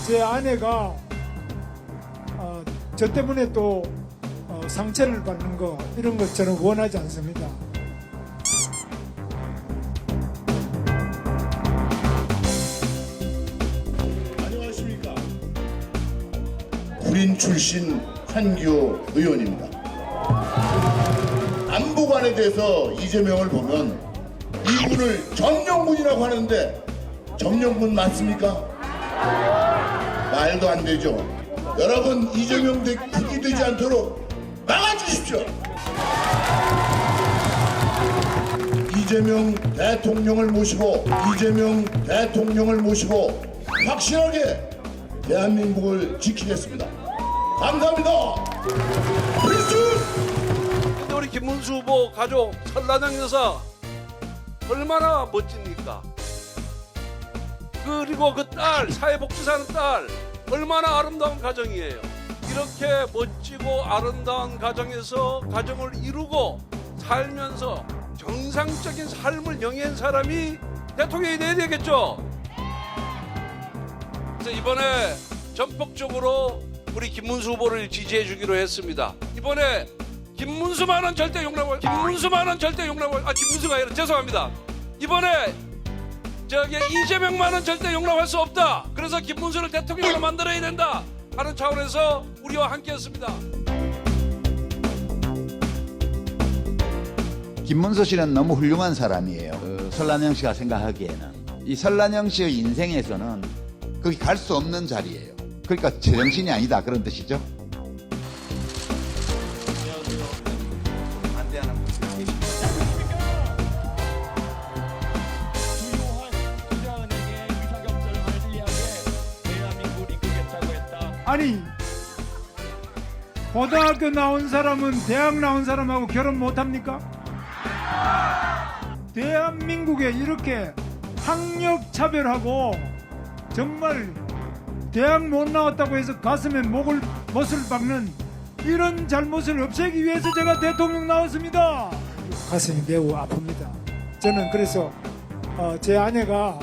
제 아내가 저 때문에 또 상처를 받는 거 이런 것 저는 원하지 않습니다. 안녕하십니까. 군인 출신 한기호 의원입니다. 안보관에 대해서 이재명을 보면 이군을 점령군이라고 하는데 점령군 맞습니까? 말도 안 되죠. 여러분 이재명 국이 되지 않도록 막아주십시오. 이재명 대통령을 모시고 확실하게 대한민국을 지키겠습니다. 감사합니다. 필수! 근데 우리 김문수 후보 가족 설란영 여사 얼마나 멋집니까? 그리고 그 딸, 사회복지사는 딸 얼마나 아름다운 가정이에요. 이렇게 멋지고 아름다운 가정에서 가정을 이루고 살면서 정상적인 삶을 영위한 사람이 대통령이 돼야 되겠죠. 그래서 이번에 전폭적으로 우리 김문수 후보를 지지해 주기로 했습니다. 이번에 김문수만은 절대 용납을 김문수가 아니라 죄송합니다. 이번에 이재명만은 절대 용납할 수 없다. 그래서 김문수를 대통령으로 만들어야 된다 하는 차원에서 우리와 함께했습니다. 김문수 씨는 너무 훌륭한 사람이에요. 설란영 씨가 생각하기에는 이 설란영 씨의 인생에서는 거기 갈 수 없는 자리예요. 그러니까 제정신이 아니다 그런 뜻이죠. 아니, 고등학교 나온 사람은 대학 나온 사람하고 결혼 못합니까? 대한민국에 이렇게 학력 차별하고 정말 대학 못 나왔다고 해서 가슴에 못을 박는 이런 잘못을 없애기 위해서 제가 대통령 나왔습니다. 가슴이 매우 아픕니다. 저는 그래서 제 아내가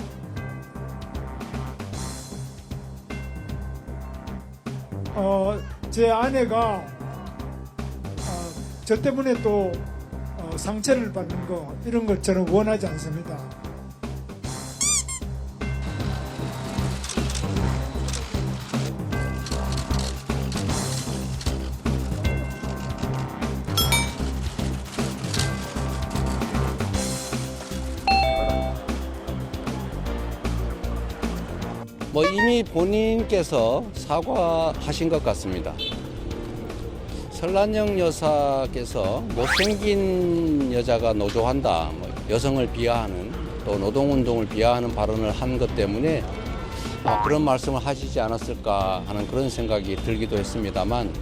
저 때문에 또 상처를 받는 거 이런 것 저는 원하지 않습니다. 이미 본인께서 사과하신 것 같습니다. 설란영 여사께서 못생긴 여자가 노조한다, 여성을 비하하는 또 노동운동을 비하하는 발언을 한 것 때문에 그런 말씀을 하시지 않았을까 하는 그런 생각이 들기도 했습니다만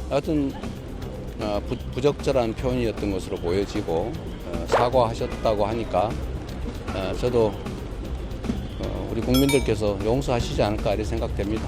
하여튼 부적절한 표현이었던 것으로 보여지고 사과하셨다고 하니까 저도 우리 국민들께서 용서하시지 않을까 이렇게 생각됩니다.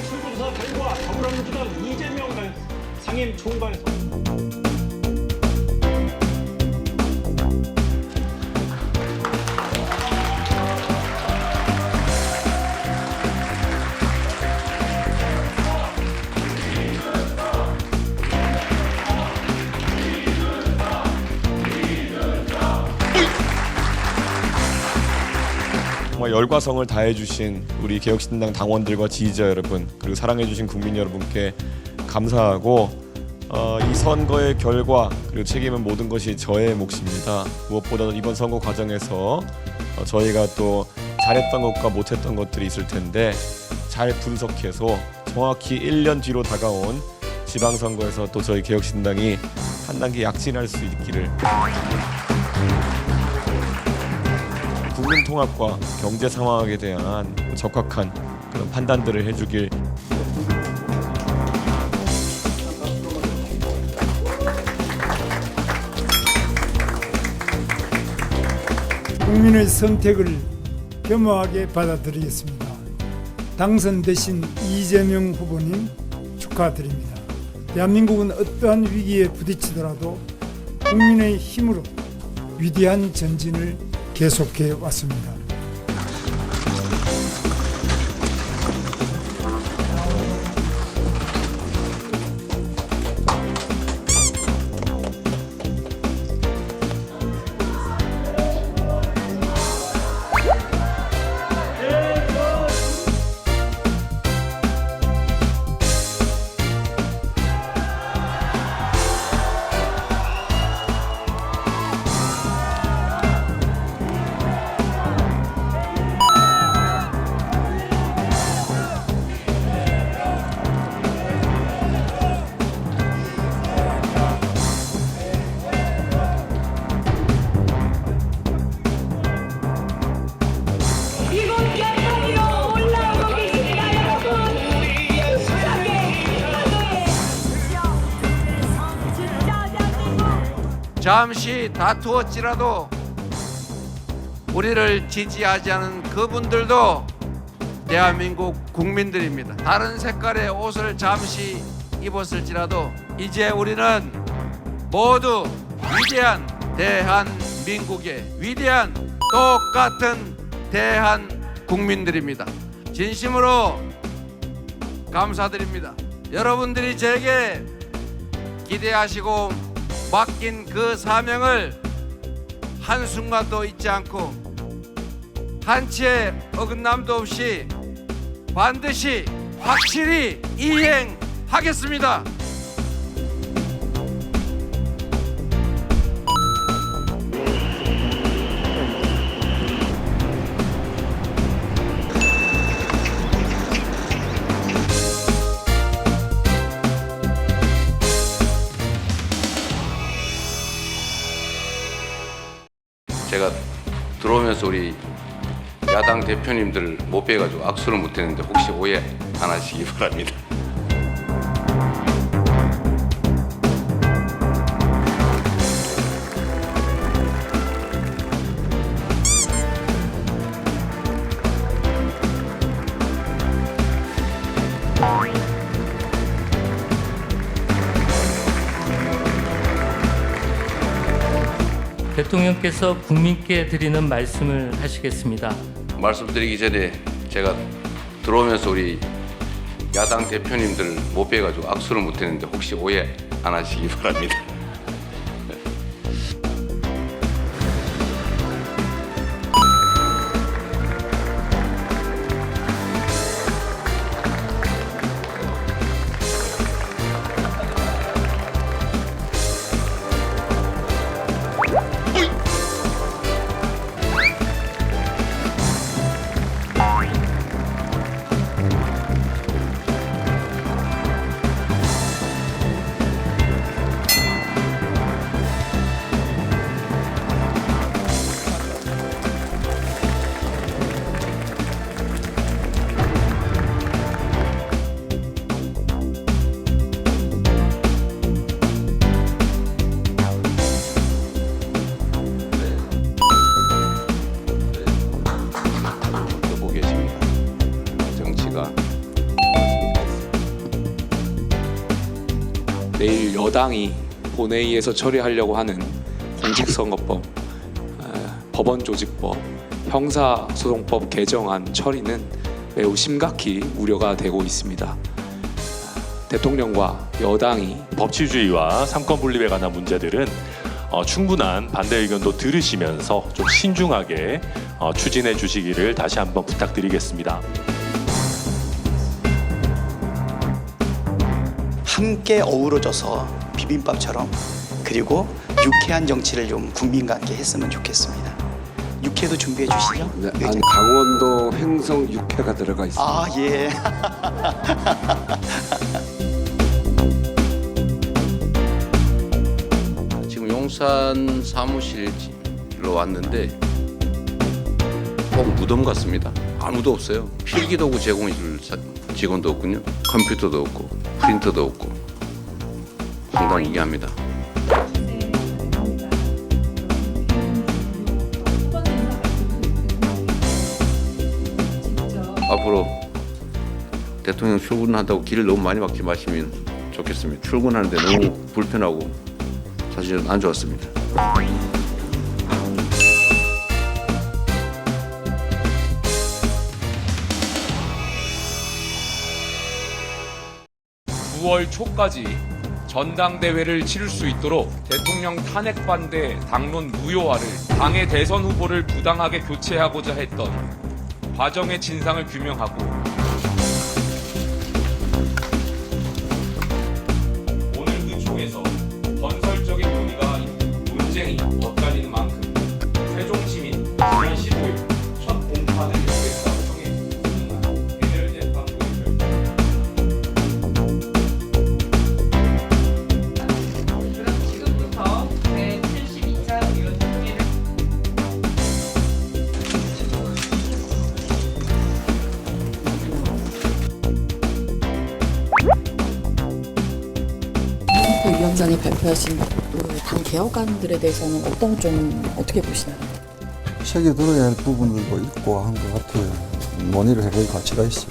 출구조사 결과 더불어민주당 이재명 상임 총괄 정말 열과 성을 다해주신 우리 개혁신당 당원들과 지지자 여러분, 그리고 사랑해주신 국민 여러분께 감사하고 이 선거의 결과 그리고 책임은 모든 것이 저의 몫입니다. 무엇보다도 이번 선거 과정에서 저희가 또 잘했던 것과 못했던 것들이 있을 텐데 잘 분석해서 정확히 1년 뒤로 다가온 지방선거에서 또 저희 개혁신당이 한 단계 약진할 수 있기를, 국민 통합과 경제 상황에 대한 적확한 그런 판단들을 해주길. 국민의 선택을 겸허하게 받아들이겠습니다. 당선되신 이재명 후보님 축하드립니다. 대한민국은 어떠한 위기에 부딪히더라도 국민의 힘으로 위대한 전진을 계속해 왔습니다. 이곳 결선 위로 올라오고 계십니다, 여러분. 수상의 파도에 진짜 대한민국. 잠시 다투었지라도 우리를 지지하지 않은 그분들도 대한민국 국민들입니다. 다른 색깔의 옷을 잠시 입었을지라도 이제 우리는 모두 위대한 대한민국의 위대한 똑같은 대한국민들입니다. 진심으로 감사드립니다. 여러분들이 제게 기대하시고 맡긴 그 사명을 한순간도 잊지 않고 한치의 어긋남도 없이 반드시 확실히 이행하겠습니다. 제가 들어오면서 우리 야당 대표님들 못 뵈가지고 악수를 못했는데 혹시 오해 안 하시기 바랍니다. 대통령께서 국민께 드리는 말씀을 하시겠습니다. 말씀드리기 전에 제가 들어오면서 우리 야당 대표님들 못 뵈가지고 악수를 못했는데 혹시 오해 안 하시기 바랍니다. 보고 계십니다. 정치가 내일 여당이 본회의에서 처리하려고 하는 공직선거법, 법원조직법, 형사소송법 개정안 처리는 매우 심각히 우려가 되고 있습니다. 대통령과 여당이 법치주의와 삼권 분립에 관한 문제들은 충분한 반대 의견도 들으시면서 좀 신중하게 추진해 주시기를 다시 한번 부탁드리겠습니다. 함께 어우러져서 비빔밥처럼 그리고 유쾌한 정치를 좀 국민과 함께 했으면 좋겠습니다. 육회도 준비해 주시죠. 네, 아니, 강원도 횡성 육회가 들어가 있습니다. 아, 예. 지금 용산 사무실로 왔는데 꼭 무덤 같습니다. 아무도 없어요. 필기도구 제공해 줄 직원도 없군요. 컴퓨터도 없고 프린터도 없고 상당히 이해합니다. 앞으로 대통령 출근한다고 길을 너무 많이 막지 마시면 좋겠습니다. 출근하는데 너무 불편하고 사실은 안 좋았습니다. 9월 초까지 전당대회를 치를 수 있도록 대통령 탄핵 반대 당론 무효화를 당의 대선 후보를 부당하게 교체하고자 했던 과정의 진상을 규명하고 오늘 그 총에서 건설적인 논의가 논쟁이 엇갈리는 만큼 세종시민 지난 15일 첫 공판을 여객사로 정해 해결재판부에 지금부터 제72차 의원 총회를 위원장이 발표하신 당 개혁안들에 대해서는 어떻게 보시나요? 새겨 들어야 할 부분들도 있고 한 것 같아요. 논의를 해볼 가치가 있어요.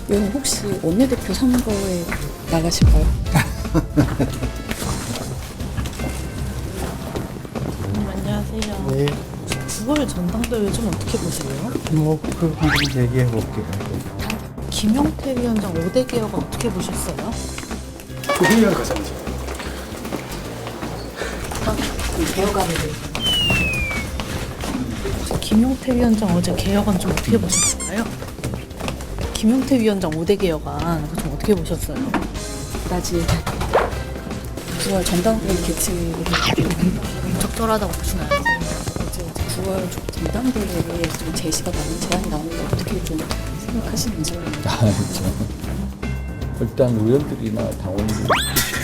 의원님 혹시 원내대표 선거에 나가실까요? 안녕하세요. 네. 9월 전당대회 좀 어떻게 보세요? 그 한번 얘기해 볼게요. 김용태 위원장 5대 개혁은 어떻게 보셨어요? 그게 가장 그 개혁안에 대해서 김용태 위원장 어제 개혁안 좀 어떻게 보셨을까요? 김용태 위원장 5대 개혁안 그거 좀 어떻게 보셨어요? 그다지 9월 전당대회 개최를 적절하다고 보시나요? 이제 9월 전당대회에 좀 제시가 나는 제안이 나오는데 어떻게 좀 생각하시는지. 일단 의원들이나 당원들이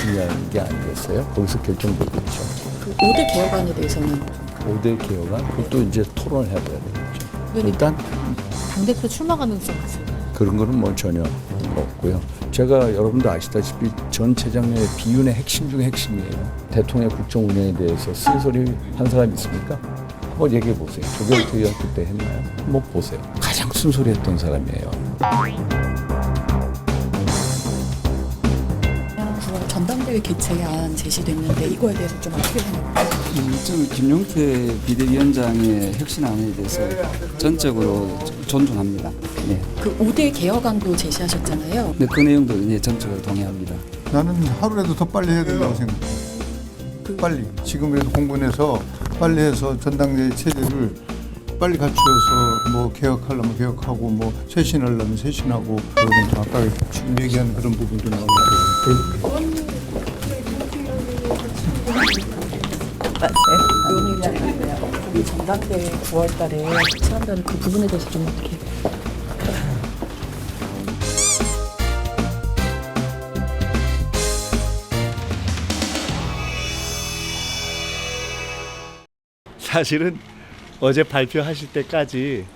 중요한 게 아니겠어요? 거기서 결정되겠죠. 그 5대 개혁안에 대해서는 5대 개혁안 그것도 이제 토론을 해봐야 되겠죠. 의원님, 일단 당대표 출마 가능성 있어요? 그런 거는 뭐 전혀 없고요. 제가 여러분도 아시다시피 전 최장년의 비윤의 핵심 중에 핵심이에요. 대통령의 국정 운영에 대해서 쓴소리 한 사람 있습니까? 한번 얘기해 보세요. 조경태 의원 그때 했나요? 한번 보세요. 가장 쓴소리했던 사람이에요. 9월 전당대회 개최안 제시됐는데 이거에 대해서 좀 어떻게 생각하세요? 저는 김용태 비대위원장의 혁신안에 대해서 전적으로 존중합니다. 네. 그 5대 개혁안도 제시하셨잖아요. 네, 그 내용도 이제 전적으로 동의합니다. 나는 하루라도 더 빨리 해야 된다고 생각해요. 빨리 지금이라도 공부해서 빨리 해서 전당대회 체제를 빨리 갖추어서 뭐 개혁하려면 개혁하고 뭐 쇄신하려면 쇄신하고 그런 아까 지금 얘기한 그런 부분도 나오고 의원님 이 전당대회 9월달에 개최한다는 그 부분에 대해서 좀 어떻게? 사실은 어제 발표하실 때까지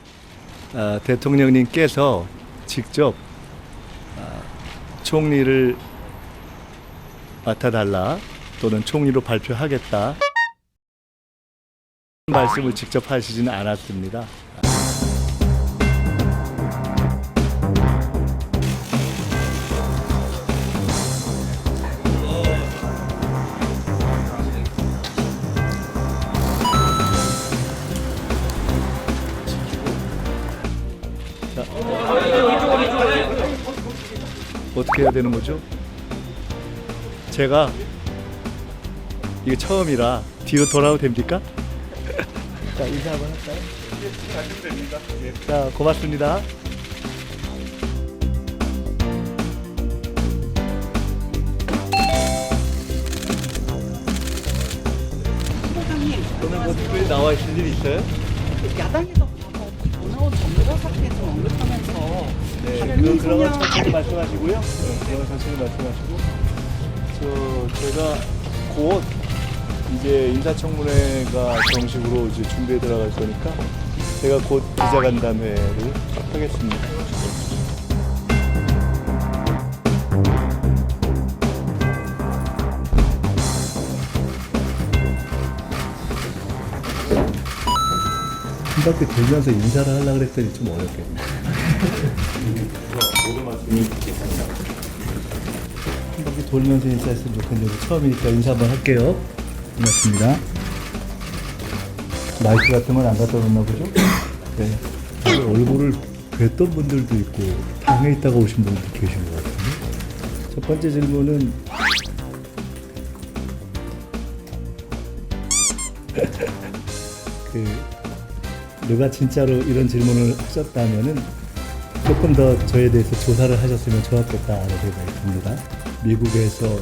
대통령님께서 직접 총리를 맡아달라 또는 총리로 발표하겠다 말씀을 직접 하시지는 않았습니다. 어떻게 해야 되는 거죠? 제가 이게 처음이라 뒤로 돌아도 됩니까? 자, 인사 한번 할까요? 자, 고맙습니다. 오늘 뭐 특별히 나와 있을 일 있어요? 야당에서 나온 정보 사태 좀 언급하면서 네, 그런 건 천천히 말씀하시고요. 그런 건 천천히 말씀하시고 제가 곧 이제 인사청문회가 정식으로 이제 준비에 들어갈 거니까 제가 곧 기자간담회를 하겠습니다. 한 바퀴 돌면서 인사를 하려고 그랬더니 좀 어렵겠네. 모든 말씀이 듣겠습니다. 한 바퀴 돌면서 인사했으면 좋겠는데 처음이니까 인사 한번 할게요. 고맙습니다. 마이크 같은 건 안 갖다 놨나 보죠? 네. 얼굴을 뵀던 분들도 있고 방에 있다가 오신 분들도 계신 것 같은데. 첫 번째 질문은 누가 진짜로 이런 질문을 하셨다면은 조금 더 저에 대해서 조사를 하셨으면 좋았겠다는 생각이 듭니다. 미국에서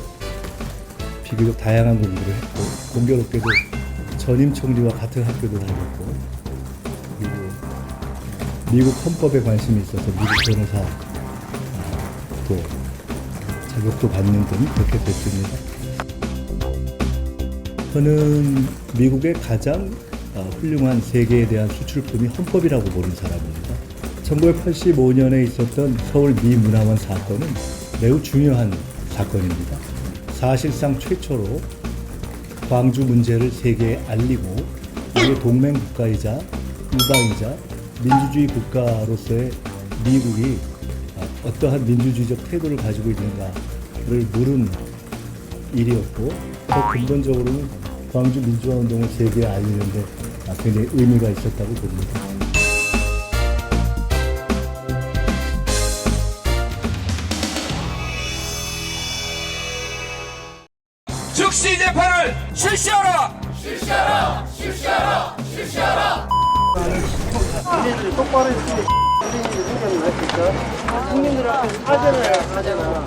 비교적 다양한 공부를 했고 공교롭게도 전임 총리와 같은 학교도 다녔고 그리고 미국 헌법에 관심이 있어서 미국 변호사 또 자격도 받는 등 그렇게 됐습니다. 저는 미국의 가장 훌륭한 세계에 대한 수출품이 헌법이라고 보는 사람입니다. 1985년에 있었던 서울 미 문화원 사건은 매우 중요한 사건입니다. 사실상 최초로 광주 문제를 세계에 알리고 우리의 동맹 국가이자 우방이자 민주주의 국가로서의 미국이 어떠한 민주주의적 태도를 가지고 있는가를 물은 일이었고 더 근본적으로는 광주 민주화 운동을 세계에 알리는데 굉장히 의미가 있었다고 봅니다. 즉시 재판을 실시하라! 실시하라! 실시하라! 실시하라! 우리들이 똑바로 했으면 우리들이 생각을 했을까? 국민들 앞에서 사죄를 하잖아.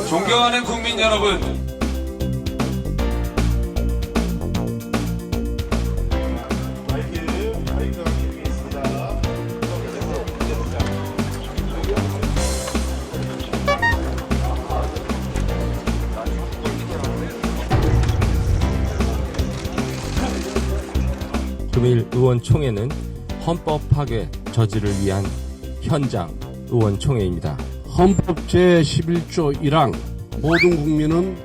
존경하는 국민 여러분, 금일 의원총회는 헌법 파괴 저지를 위한 현장 의원총회입니다. 헌법 제11조 1항 모든 국민은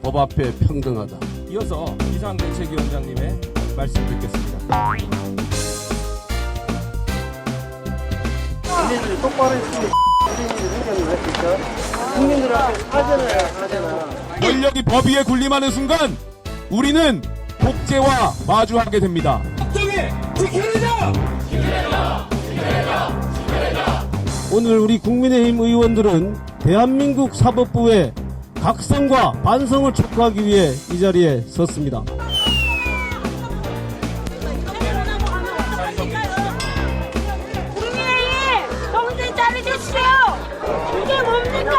법 앞에 평등하다. 이어서 비상대책위원장님의 말씀 듣겠습니다. 우리들이 똑바로 했으면 우리들이 생각을 했을까? 국민들 앞에서 사죄를 하잖아. 권력이 법 위에 군림하는 순간 우리는 독재와 마주하게 됩니다. 오늘 우리 국민의힘 의원들은 대한민국 사법부의 각성과 반성을 촉구하기 위해 이 자리에 섰습니다. 국민의힘 정신 차리십시오. 이게 뭡니까?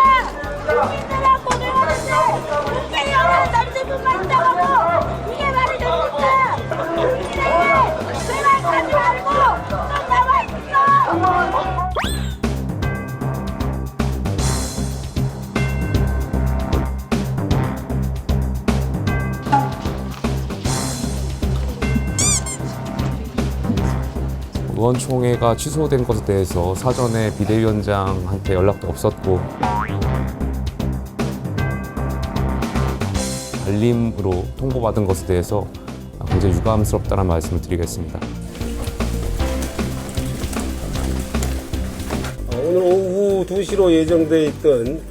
국민들하고 고생하는데 국회의원은 30분만 있다가고 이게 말이 됩니까? 국민의힘 제발 가지 말고 좀 나와 있어. 의원총회가 취소된 것에 대해서 사전에 비대위원장한테 연락도 없었고 알림으로 통보받은 것에 대해서 굉장히 유감스럽다는 말씀을 드리겠습니다. 오늘 오후 2시로 예정돼 있던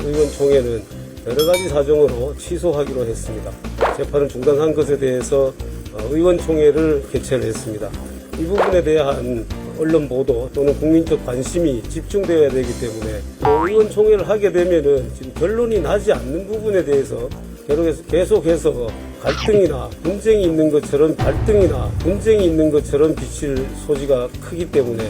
의원총회는 여러 가지 사정으로 취소하기로 했습니다. 재판을 중단한 것에 대해서 의원총회를 개최를 했습니다. 이 부분에 대한 언론 보도 또는 국민적 관심이 집중되어야 되기 때문에 의원총회를 하게 되면은 지금 결론이 나지 않는 부분에 대해서 계속해서 갈등이나 분쟁이 있는 것처럼 비칠 소지가 크기 때문에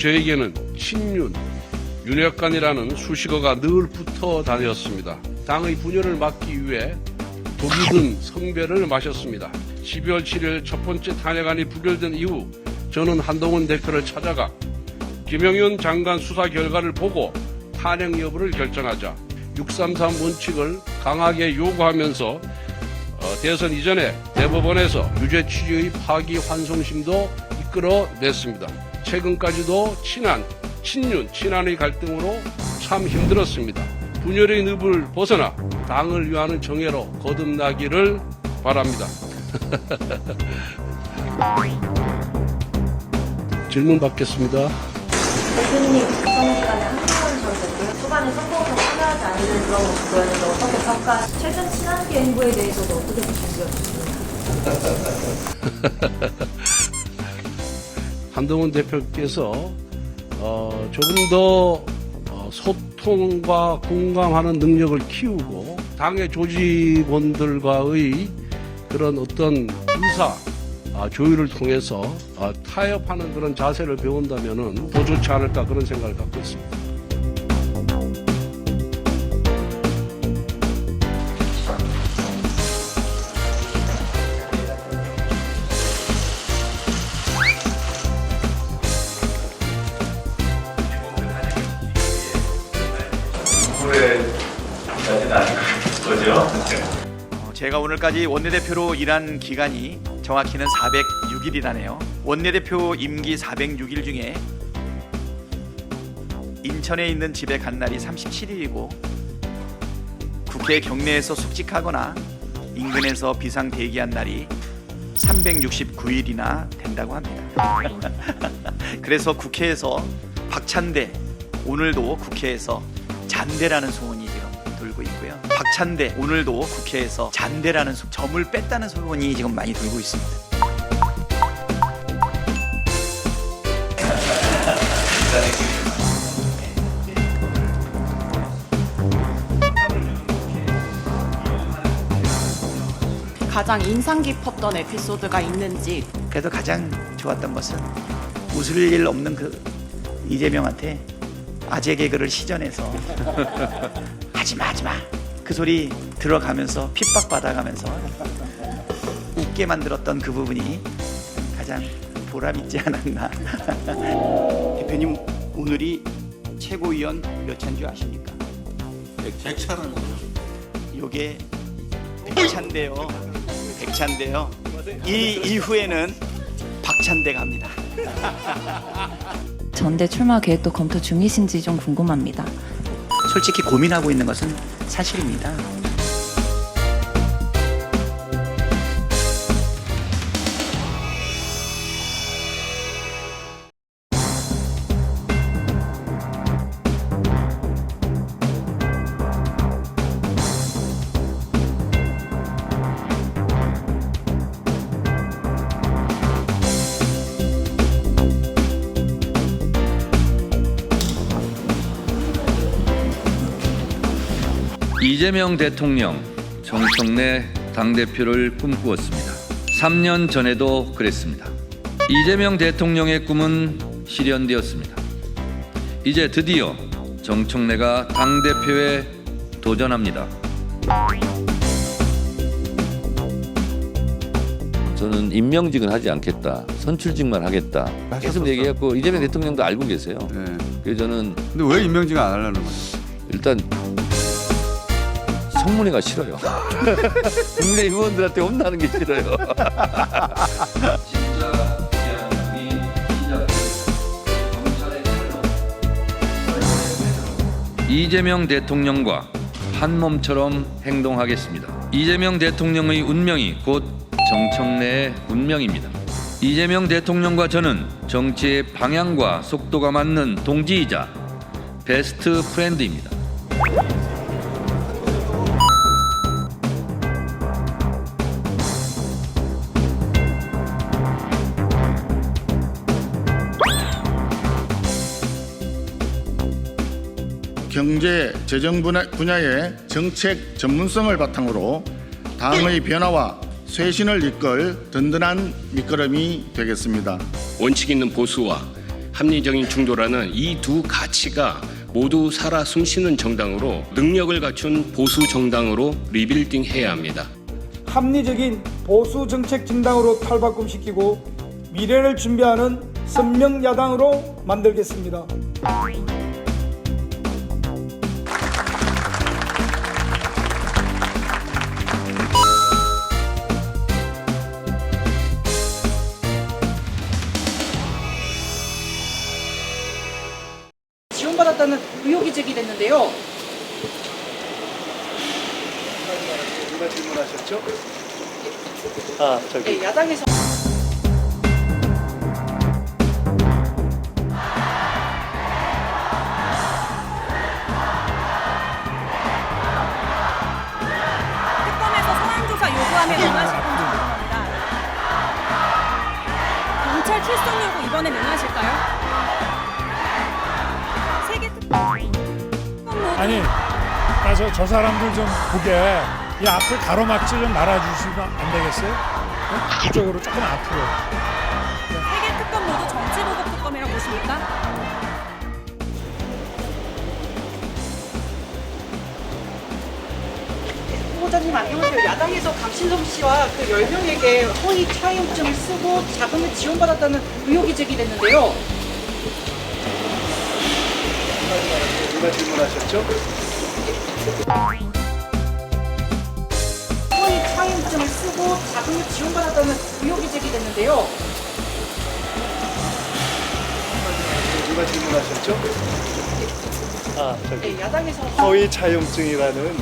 저에게는 친윤, 윤핵관이라는 수식어가 늘 붙어 다녔습니다. 당의 분열을 막기 위해 독이 든 성배를 마셨습니다. 12월 7일 첫 번째 탄핵안이 부결된 이후 저는 한동훈 대표를 찾아가 김영현 장관 수사 결과를 보고 탄핵 여부를 결정하자 633 원칙을 강하게 요구하면서 대선 이전에 대법원에서 유죄 취지의 파기환송심도 이끌어냈습니다. 최근까지도 친한의 갈등으로 참 힘들었습니다. 분열의 늪을 벗어나 당을 위하는 정예로 거듭나기를 바랍니다. 질문 받겠습니다. 대표님 국정기간에 한동훈 전 대표 초반에 선거운동 참여하지 않는 그런 모습 보였는데 어떻게 평가? 최근 친한계 행보에 대해서도 어떻게 보시는지요? 한동훈 대표께서 조금 더 소통과 공감하는 능력을 키우고 당의 조직원들과의 그런 어떤 의사 조율을 통해서 타협하는 그런 자세를 배운다면은 더 좋지 않을까 그런 생각을 갖고 있습니다. 제가 오늘까지 원내대표로 일한 기간이 정확히는 406일이라네요. 원내대표 임기 406일 중에 인천에 있는 집에 간 날이 37일이고 국회 경내에서 숙직하거나 인근에서 비상 대기한 날이 369일이나 된다고 합니다. 그래서 국회에서 박찬대, 오늘도 국회에서 잔대라는 소문이 지금 돌고 있고요. 박찬대, 오늘도 국회에서 잔대라는 점을 뺐다는 소문이 지금 많이 돌고 있습니다. 가장 인상 깊었던 에피소드가 있는지. 그래도 가장 좋았던 것은 웃을 일 없는 그 이재명한테 아재 개그를 시전해서 하지마 그 소리 들어가면서 핍박받아가면서 웃게 만들었던 그 부분이 가장 보람있지 않았나. 대표님, 오늘이 최고위원 몇 차인 줄 아십니까? 100차는 요게 100차인데요. 100차인데요. 이 이후에는 박찬대 갑니다. 전대 출마 계획도 검토 중이신지 좀 궁금합니다. 솔직히 고민하고 있는 것은 사실입니다. 이재명 대통령 정청래 당대표를 꿈꾸었습니다. 3년 전에도 그랬습니다. 이재명 대통령의 꿈은 실현되었습니다. 이제 드디어 정청래가 당대표에 도전합니다. 저는 임명직은 하지 않겠다. 선출직만 하겠다. 계속 얘기했고 이재명 대통령도 알고 계세요. 네. 그래서 저는 근데 왜 임명직 안 하려는 거예요? 일단 성문이가 싫어요. 국내 의원들한테 혼나는 게 싫어요. 이재명 대통령과 한 몸처럼 행동하겠습니다. 이재명 대통령의 운명이 곧 정청래의 운명입니다. 이재명 대통령과 저는 정치의 방향과 속도가 맞는 동지이자 베스트 프렌드입니다. 경제, 재정 분야의 정책 전문성을 바탕으로 당의 변화와 쇄신을 이끌 든든한 밑거름이 되겠습니다. 원칙 있는 보수와 합리적인 중도라는 이 두 가치가 모두 살아 숨쉬는 정당으로 능력을 갖춘 보수 정당으로 리빌딩해야 합니다. 합리적인 보수 정책 정당으로 탈바꿈시키고 미래를 준비하는 선명 야당으로 만들겠습니다. 지원받았다는 의혹이 제기됐는데요. 누가 질문하셨죠? 네, 야당에서 특검에서 소환조사 요구하면 응하실 건지 궁금합니다. 경찰 출석 요구 이번에 응하실까요? 세계 아니, 저 사람들 좀 보게 이 앞을 가로막지 좀 말아주시면 안 되겠어요? 그쪽으로 조금 앞으로. 세계 특검 모두 정치 보복 특검이라고 보십니까? 후보자님 안녕하세요. 야당에서 강신성 씨와 그 10명에게 허위 차용증을 쓰고 자금을 지원받았다는 의혹이 제기됐는데요. 누가 질문하셨죠? 허위 차용증을 쓰고 자금을 지원받았다는 의혹이 제기됐는데요. 누가 질문하셨죠? 네, 야당에서 허위 차용증이라는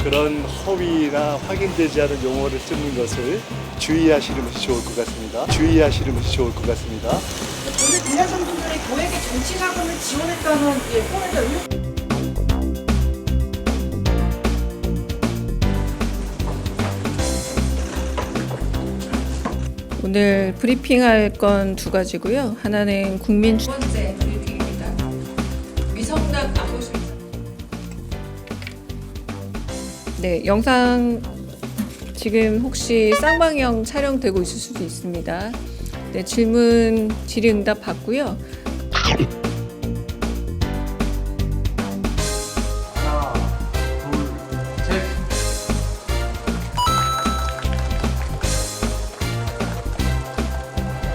그런 허위나 확인되지 않은 용어를 쓰는 것을 주의하시는 것이 좋을 것 같습니다. 주의하시는 것이 좋을 것 같습니다. 오늘 대학생 분들의 고액의 정치 자금을 지원했다는 포함된 의혹. 오늘 브리핑할 건 두 가지고요. 하나는 국민 두 번째 브리핑입니다. 위성락 안보실. 네, 영상 지금 혹시 쌍방향 촬영되고 있을 수도 있습니다. 네, 질문 질의응답 받고요.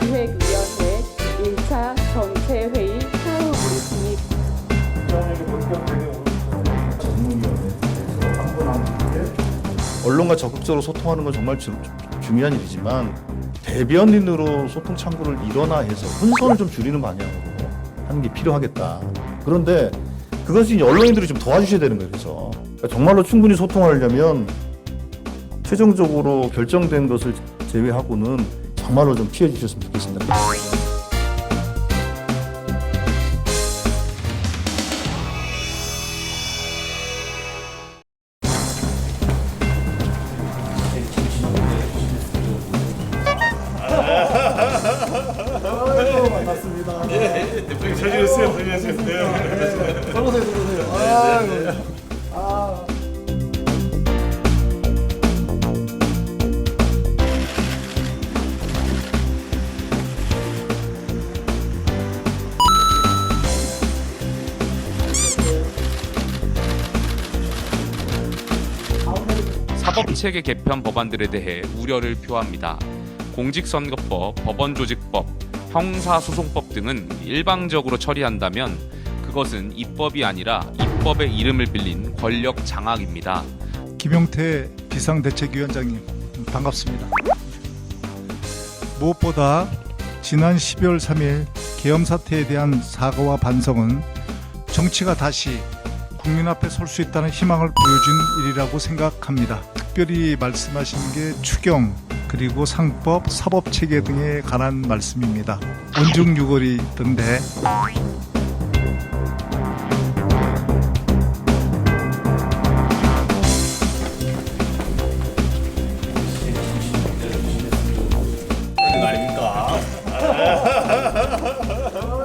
기획위원회 1차 전체회의 사후 브리핑이 언론과 적극적으로 소통하는 건 정말 중요한 일이지만 대변인으로 소통 창구를 일원화해서 혼선을 좀 줄이는 방향으로 하는 게 필요하겠다. 그런데 그것을 이제 언론인들이 좀 도와주셔야 되는 거예요. 그래서 그러니까 정말로 충분히 소통하려면 최종적으로 결정된 것을 제외하고는 정말로 좀 피해 주셨으면 좋겠습니다. 반갑습니다. 예, 대표님 잘 지냈어요? 안녕하세요. 네. 들어오세요. 아이고. 사법체계 개편 법안들에 대해 우려를 표합니다. 공직선거법, 법원조직법, 형사소송법 등은 일방적으로 처리한다면 그것은 입법이 아니라 입법의 이름을 빌린 권력 장악입니다. 김용태 비상대책위원장님 반갑습니다. 무엇보다 지난 12월 3일 계엄 사태에 대한 사과와 반성은 정치가 다시 국민 앞에 설 수 있다는 희망을 보여준 일이라고 생각합니다. 특별히 말씀하신 게 추경 그리고 상법, 사법체계 등에 관한 말씀입니다. 언중유골이 있던데 아닙니까?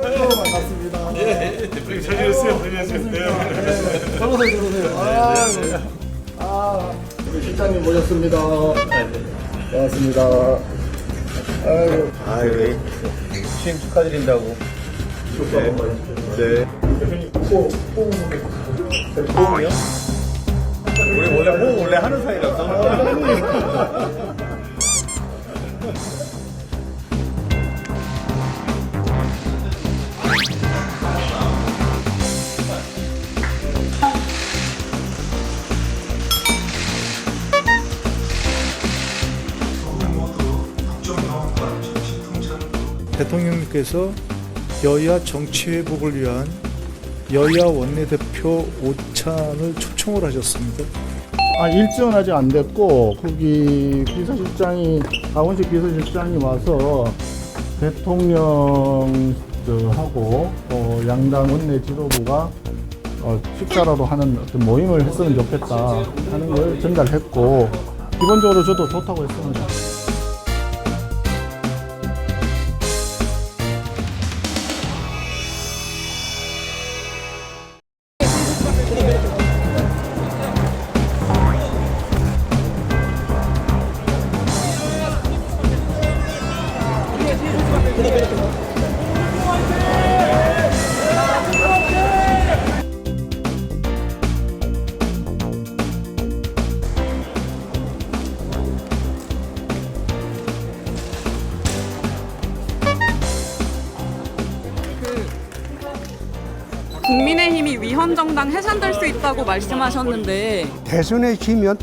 반갑습니다. 예, 대표님 잘 지냈어요? 안녕하세요. 네. 들어오세요. 아이고. 우리 실장님 모셨습니다. 반갑습니다. 아이고. 취임 축하드린다고. 네. 대표님, 포옹이요? 우리 원래 하는 사이라서. 대통령님께서 여야 정치 회복을 위한 여야 원내대표 오찬을 초청을 하셨습니다. 일정은 아직 안 됐고 거기 강원식 비서실장이 와서 대통령하고 양당 원내 지도부가 식사라도 하는 어떤 모임을 했으면 좋겠다 하는 걸 전달했고 기본적으로 저도 좋다고 했습니다. 국민의힘이 위헌정당 해산될 수 있다고 말씀하셨는데 대선에 지면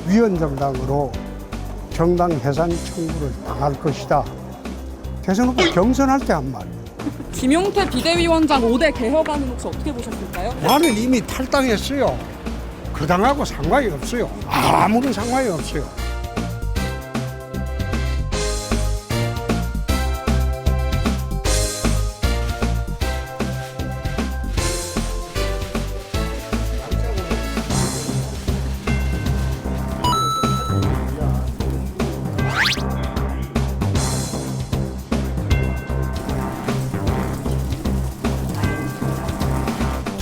위헌정당으로 정당 해산 청구를 당할 것이다. 대선 후보 경선할 때 한 말. 김용태 비대위원장 5대 개혁안은 혹시 어떻게 보셨을까요? 나는 이미 탈당했어요. 그 당하고 상관이 없어요. 아무런 상관이 없어요.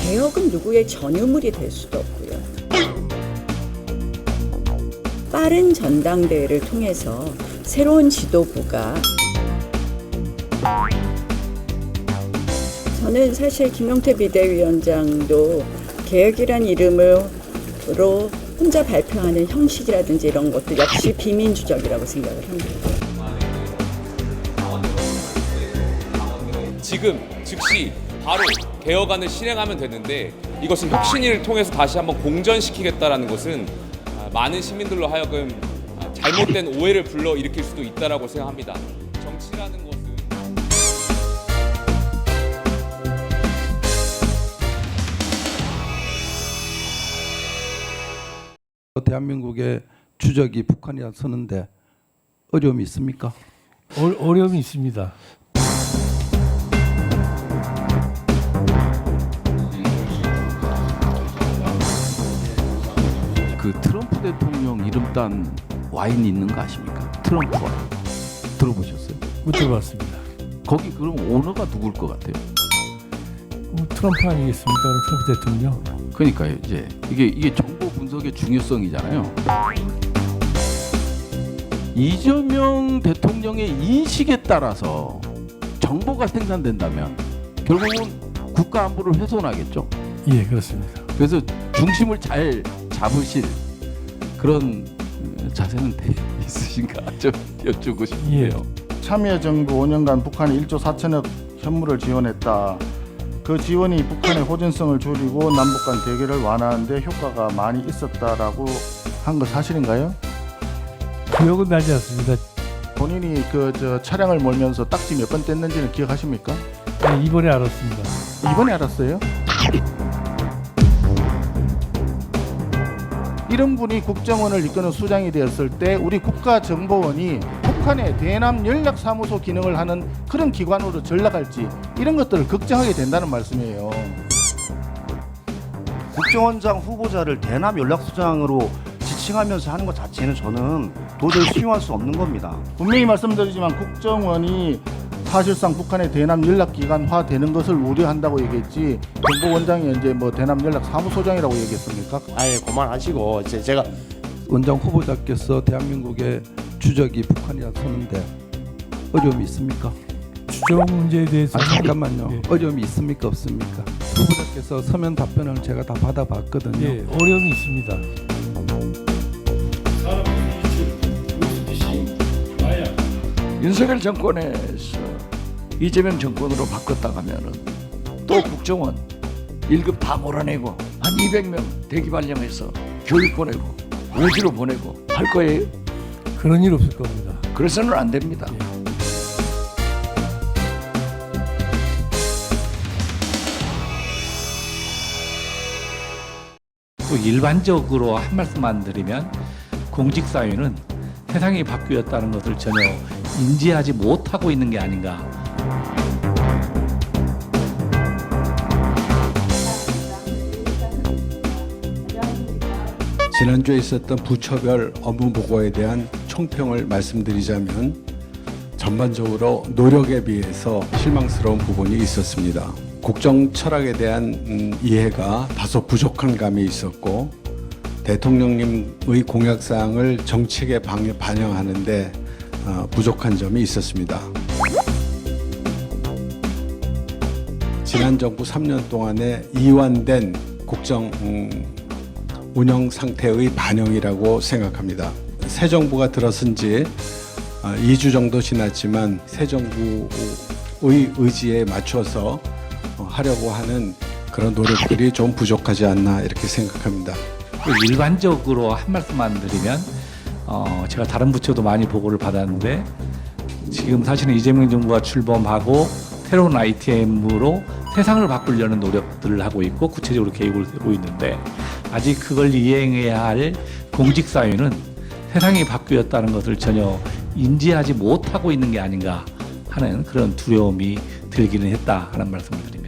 개혁은 누구의 전유물이 될 수도 없고요. 빠른 전당대회를 통해서 새로운 지도부가 저는 사실 김용태 비대위원장도 개혁이란 이름으로 혼자 발표하는 형식이라든지 이런 것도 역시 비민주적이라고 생각을 합니다. 지금 즉시 바로 개혁안을 실행하면 되는데 이것은 혁신위를 통해서 다시 한번 공전시키겠다라는 것은 많은 시민들로 하여금 잘못된 오해를 불러일으킬 수도 있다라고 생각합니다. 정치라는 것은 대한민국의 주적이 북한이라 서는데 어려움이 있습니까? 어려움이 있습니다. 그 트럼프 대통령 이름 딴 와인이 있는 거 아십니까? 트럼프 와인. 들어보셨어요? 못 들어봤습니다. 거기 그럼 오너가 누굴 것 같아요? 트럼프 아니겠습니까? 트럼프 대통령. 그러니까요. 이제 이게 정보 분석의 중요성이잖아요. 이재명 대통령의 인식에 따라서 정보가 생산된다면 결국은 국가 안보를 훼손하겠죠. 예, 그렇습니다. 그래서 중심을 잘 잡으실 그런 자세는 있으신가 좀 여쭈고 싶네요. 예. 참여정부 5년간 북한이 1조 4천억 현물을 지원했다. 그 지원이 북한의 호전성을 줄이고 남북 간 대결을 완화하는 데 효과가 많이 있었다라고 한 거 사실인가요? 기억은 나지 않습니다. 본인이 차량을 몰면서 딱지 몇 번 뗐는지는 기억하십니까? 네, 이번에 알았습니다. 이번에 알았어요? 이런 분이 국정원을 이끄는 수장이 되었을 때 우리 국가정보원이 북한의 대남 연락사무소 기능을 하는 그런 기관으로 전락할지 이런 것들을 걱정하게 된다는 말씀이에요. 국정원장 후보자를 대남 연락소장으로 지칭하면서 하는 것 자체는 저는 도저히 수용할 수 없는 겁니다. 분명히 말씀드리지만 국정원이 사실상 북한의 대남 연락기관화 되는 것을 우려한다고 얘기했지 정보원장이 이제 뭐 대남 연락 사무소장이라고 얘기했습니까? 아예 그만하시고 제가 원장 후보자께서 대한민국의 주적이 북한이라 서는데 어려움이 있습니까? 추정 문제에 대해서 잠깐만요. 어려움이 있습니까 없습니까? 후보자께서 서면 답변을 제가 다 받아봤거든요. 예, 어려움이 있습니다. 윤석열 정권에서 이재명 정권으로 바꿨다 가면은 또 국정원 1급 다 몰아내고 한 200명 대기 발령해서 교육 보내고 외주로 보내고 할 거예요? 그런 일 없을 겁니다. 그래서는 안 됩니다. 또 일반적으로 한 말씀만 드리면 공직사회는 세상이 바뀌었다는 것을 전혀 인지하지 못하고 있는 게 아닌가. 지난주에 있었던 부처별 업무 보고에 대한 총평을 말씀드리자면 전반적으로 노력에 비해서 실망스러운 부분이 있었습니다. 국정 철학에 대한 이해가 다소 부족한 감이 있었고 대통령님의 공약사항을 정책에 반영하는데 부족한 점이 있었습니다. 지난 정부 3년 동안의 이완된 국정 운영 상태의 반영이라고 생각합니다. 새 정부가 들어선 지 2주 정도 지났지만 새 정부의 의지에 맞춰서 하려고 하는 그런 노력들이 좀 부족하지 않나 이렇게 생각합니다. 일반적으로 한 말씀만 드리면 제가 다른 부처도 많이 보고를 받았는데 지금 사실은 이재명 정부가 출범하고 새로운 ITM으로 세상을 바꾸려는 노력들을 하고 있고 구체적으로 계획을 세우고 있는데 아직 그걸 이행해야 할 공직사회는 세상이 바뀌었다는 것을 전혀 인지하지 못하고 있는 게 아닌가 하는 그런 두려움이 들기는 했다 하는 말씀을 드립니다.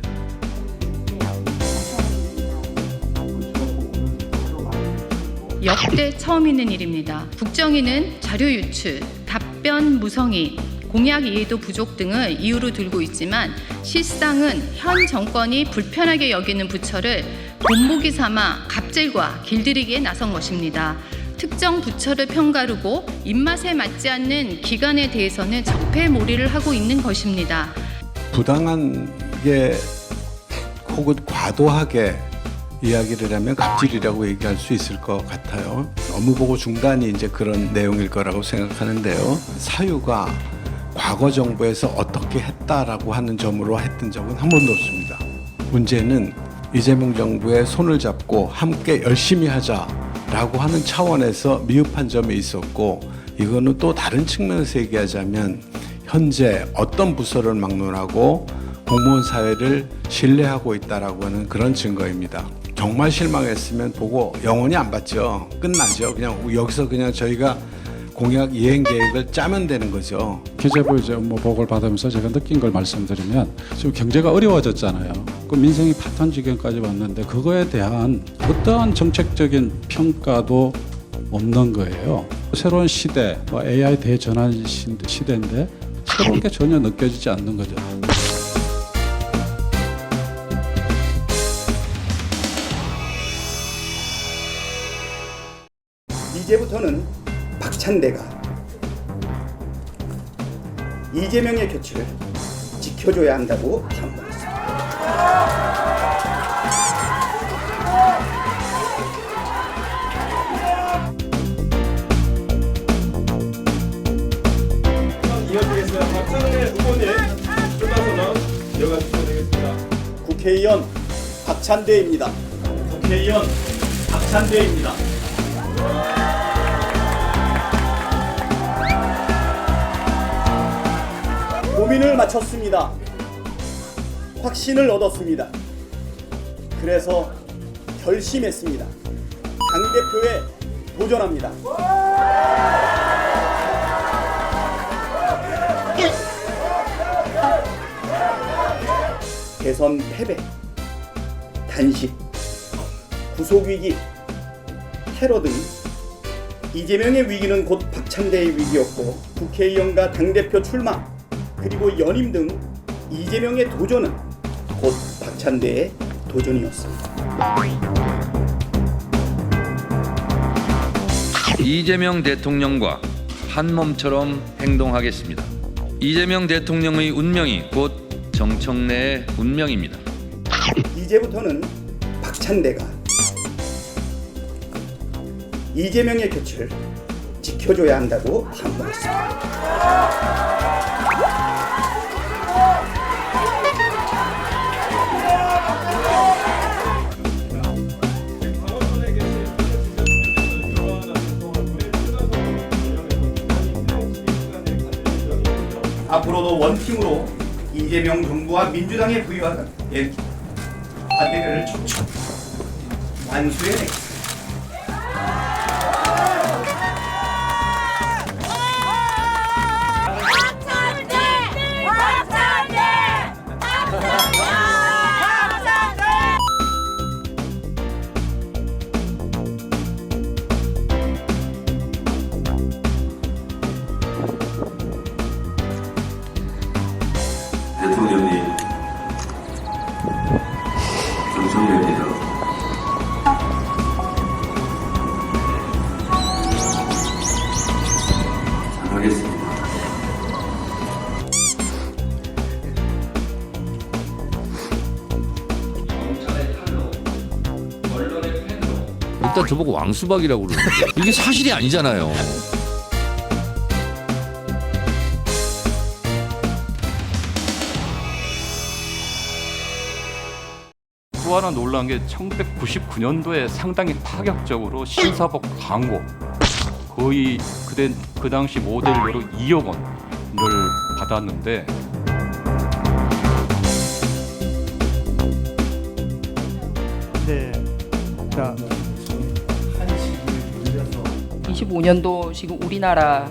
역대 처음 있는 일입니다. 국정위는 자료 유출, 답변 무성의, 공약 이해도 부족 등을 이유로 들고 있지만 실상은 현 정권이 불편하게 여기는 부처를 본보기 삼아 갑질과 길들이기에 나선 것입니다. 특정 부처를 편가르고 입맛에 맞지 않는 기관에 대해서는 적폐몰이를 하고 있는 것입니다. 부당한 게 혹은 과도하게 이야기를 하면 갑질이라고 얘기할 수 있을 것 같아요. 업무보고 중단이 이제 그런 내용일 거라고 생각하는데요. 사유가 과거 정부에서 어떻게 했다라고 하는 점으로 했던 적은 한 번도 없습니다. 문제는 이재명 정부의 손을 잡고 함께 열심히 하자라고 하는 차원에서 미흡한 점이 있었고 이거는 또 다른 측면에서 얘기하자면 현재 어떤 부서를 막론하고 공무원 사회를 신뢰하고 있다라고 하는 그런 증거입니다. 정말 실망했으면 보고 영원히 안 받죠. 끝나죠. 그냥 여기서 그냥 저희가 공약 이행 계획을 짜면 되는 거죠. 기재부 이제 업무 보고를 받으면서 제가 느낀 걸 말씀드리면 지금 경제가 어려워졌잖아요. 그 민생이 파탄 지경까지 왔는데 그거에 대한 어떠한 정책적인 평가도 없는 거예요. 새로운 시대, AI 대전환 시대인데 새로운 게 전혀 느껴지지 않는 거죠. 이제부터는 박찬대가 이재명의 곁을 지켜줘야 한다고 당부했습니다. 이어지겠습니다. 박찬대 후보님 출마선언 이어가 주셔야 되겠습니다. 국회의원 박찬대입니다. 국회의원 박찬대입니다. 고민을 마쳤습니다. 확신을 얻었습니다. 그래서 결심했습니다. 당대표에 도전합니다. 대선 패배, 단식, 구속위기, 테러 등 이재명의 위기는 곧 박찬대의 위기였고 국회의원과 당대표 출마 그리고 연임 등 이재명의 도전은 곧 박찬대의 도전이었습니다. 이재명 대통령과 한 몸처럼 행동하겠습니다. 이재명 대통령의 운명이 곧 정청래의 운명입니다. 이제부터는 박찬대가 이재명의 곁을 지켜줘야 한다고 반문했습니다. 앞으로도 원팀으로 이재명 정부와 민주당에 부여하는 반대를 촉촉 완수해내겠습니다. 대통령님, 정청래입니다. 잘하겠습니다. 일단 저보고 왕수박이라고 그러는데 이게 사실이 아니잖아요. 또 하나 놀란 게 1999년도에 상당히 파격적으로 신사복 광고 거의 그 당시 모델료로 2억 원을 받았는데 네. 자, 25년도 지금 우리나라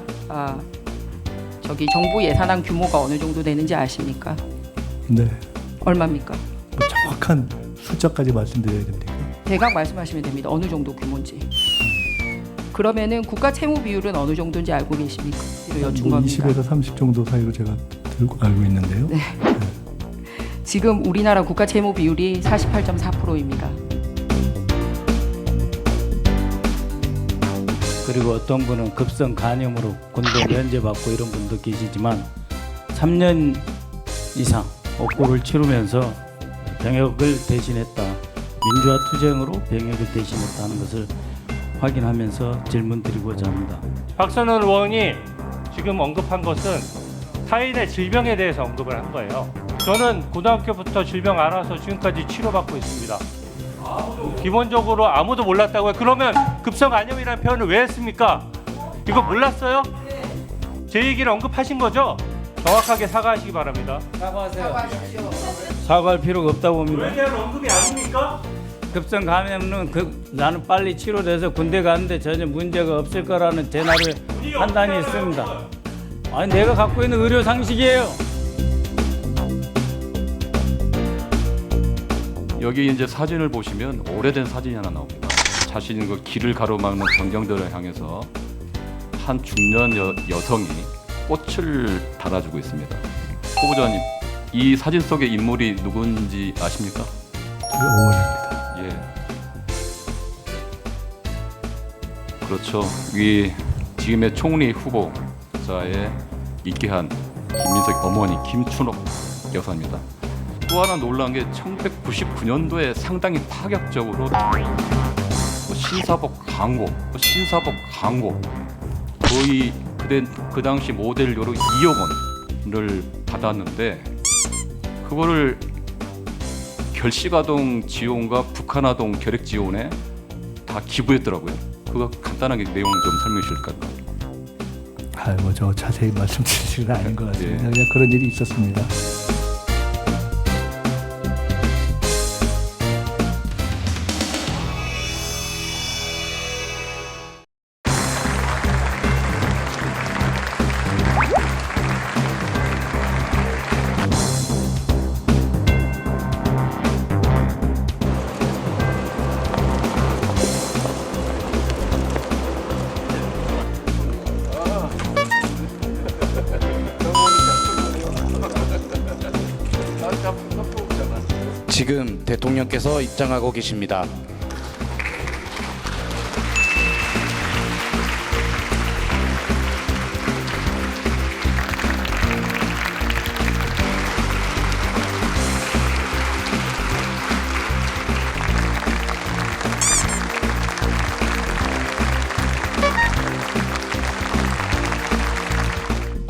정부 예산안 규모가 어느 정도 되는지 아십니까? 네. 얼마입니까? 정확한 숫자까지 말씀드려야 됩니까? 대강 말씀하시면 됩니다. 어느 정도 규모인지. 그러면은 국가 채무 비율은 어느 정도인지 알고 계십니까? 이거 여쭌 겁니다. 20에서 30 정도 사이로 제가 알고 있는데요. 네. 지금 우리나라 국가 채무 비율이 48.4%입니다. 그리고 어떤 분은 급성 간염으로 군대 면제받고 이런 분도 계시지만 3년 이상 업고를 치르면서 병역을 대신했다. 민주화 투쟁으로 병역을 대신했다는 것을 확인하면서 질문 드리고자 합니다. 박선원 의원이 지금 언급한 것은 타인의 질병에 대해서 언급을 한 거예요. 저는 고등학교부터 질병 알아서 지금까지 치료받고 있습니다. 기본적으로 아무도 몰랐다고요. 그러면 급성간염이라는 표현을 왜 했습니까? 이거 몰랐어요? 제 얘기를 언급하신 거죠? 정확하게 사과하시기 바랍니다. 사과하세요. 사과할 필요가 없다고 봅니다. 왜 대한 언급이 아닙니까? 급성 감염은 나는 빨리 치료돼서 군대 가는데 전혀 문제가 없을 거라는 제 나름의 판단이 있습니다. 아니 내가 갖고 있는 의료 상식이에요. 여기 이제 사진을 보시면 오래된 사진이 하나 나옵니다. 자신이 그 길을 가로막는 전경들을 향해서 한 중년 여성이 꽃을 달아주고 있습니다. 후보자님, 이 사진 속의 인물이 누군지 아십니까? 저희 어머니입니다. 예. 그렇죠. 이 지금의 총리 후보자의 있게한 김민석 어머니 김춘옥 여사입니다. 또 하나 놀란 게 1999년도에 상당히 파격적으로 신사복 광고 거의 그 당시 모델료로 2억 원을 받았는데 그거를 결식아동 지원과 북한아동 결핵 지원에 다 기부했더라고요. 그거 간단하게 내용 좀 설명해 주실까요? 저 자세히 말씀드릴 건 아닌 것 같습니다. 예. 그냥 그런 일이 있었습니다. 지금 대통령께서 입장하고 계십니다.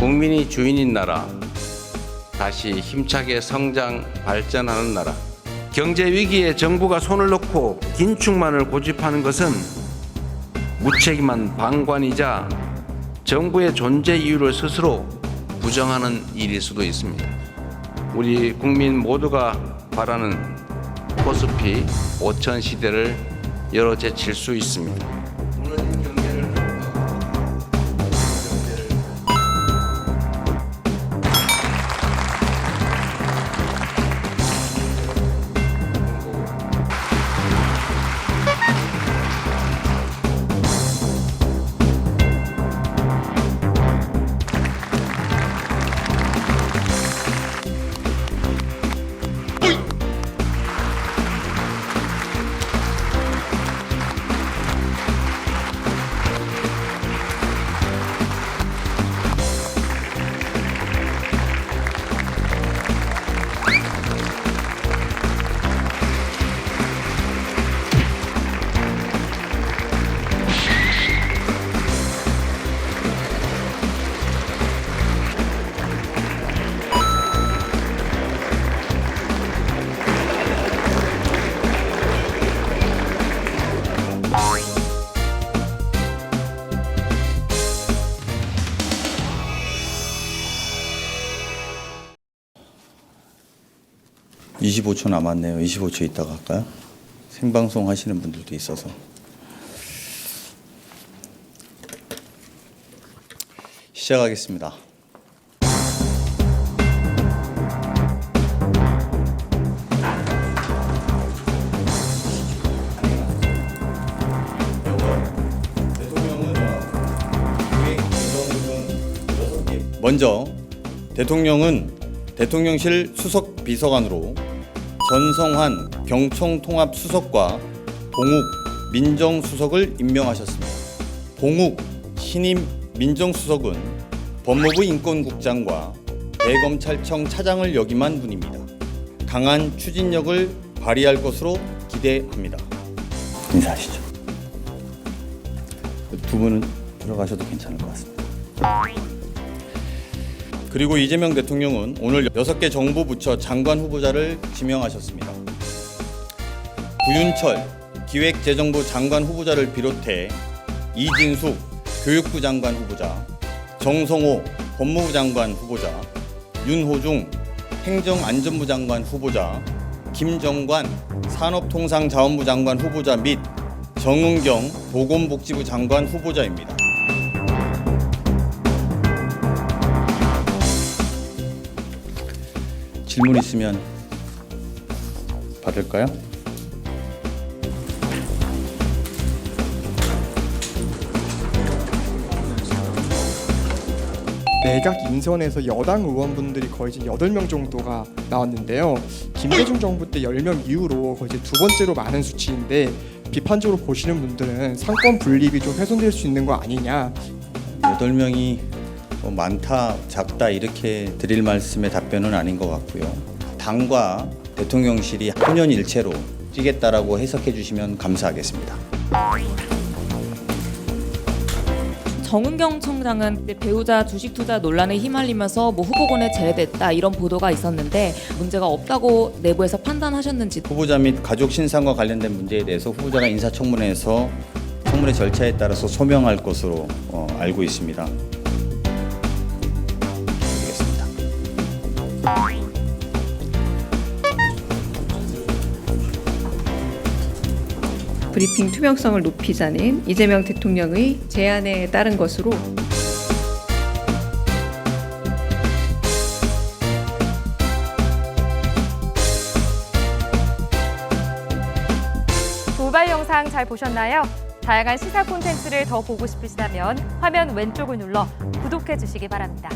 국민이 주인인 나라, 다시 힘차게 성장 발전하는 나라. 경제 위기에 정부가 손을 놓고 긴축만을 고집하는 것은 무책임한 방관이자 정부의 존재 이유를 스스로 부정하는 일일 수도 있습니다. 우리 국민 모두가 바라는 코스피 5천 시대를 열어 제칠 수 있습니다. (25초) 남았네요. 25초 있다가 할까요? 생방송 하시는 분들도 있어서. 시작하겠습니다. 먼저 대통령은 대통령실 수석 비서관으로 전성환 경청통합 수석과 봉욱 민정수석을 임명하셨습니다. 봉욱 신임 민정수석은 법무부 인권국장과 대검찰청 차장을 역임한 분입니다. 강한 추진력을 발휘할 것으로 기대합니다. 인사하시죠. 두 분은 들어가셔도 괜찮을 것 같습니다. 그리고 이재명 대통령은 오늘 6개 정부 부처 장관 후보자를 지명하셨습니다. 구윤철 기획재정부 장관 후보자를 비롯해 이진숙 교육부 장관 후보자, 정성호 법무부 장관 후보자, 윤호중 행정안전부 장관 후보자, 김정관 산업통상자원부 장관 후보자 및 정은경 보건복지부 장관 후보자입니다. 질문 있으면 받을까요? 내각 인선에서 여당 의원분들이 거의 이제 8명 정도가 나왔는데요. 김대중 정부 때 10명 이후로 거의 이제 두 번째로 많은 수치인데 비판적으로 보시는 분들은 상권 분립이 좀 훼손될 수 있는 거 아니냐. 8명이 많다 작다 이렇게 드릴 말씀의 답변은 아닌 것 같고요. 당과 대통령실이 혼연일체로 뛰겠다라고 해석해 주시면 감사하겠습니다. 정은경 청장은 배우자 주식 투자 논란에 휘말리면서 후보군에 제외됐다 이런 보도가 있었는데 문제가 없다고 내부에서 판단하셨는지. 후보자 및 가족 신상과 관련된 문제에 대해서 후보자가 인사청문회에서 청문회 절차에 따라서 소명할 것으로 알고 있습니다. 브리핑 투명성을 높이자는 이재명 대통령의 제안에 따른 것으로 도발 영상 잘 보셨나요? 다양한 시사 콘텐츠를 더 보고 싶으시다면 화면 왼쪽을 눌러 구독해 주시기 바랍니다.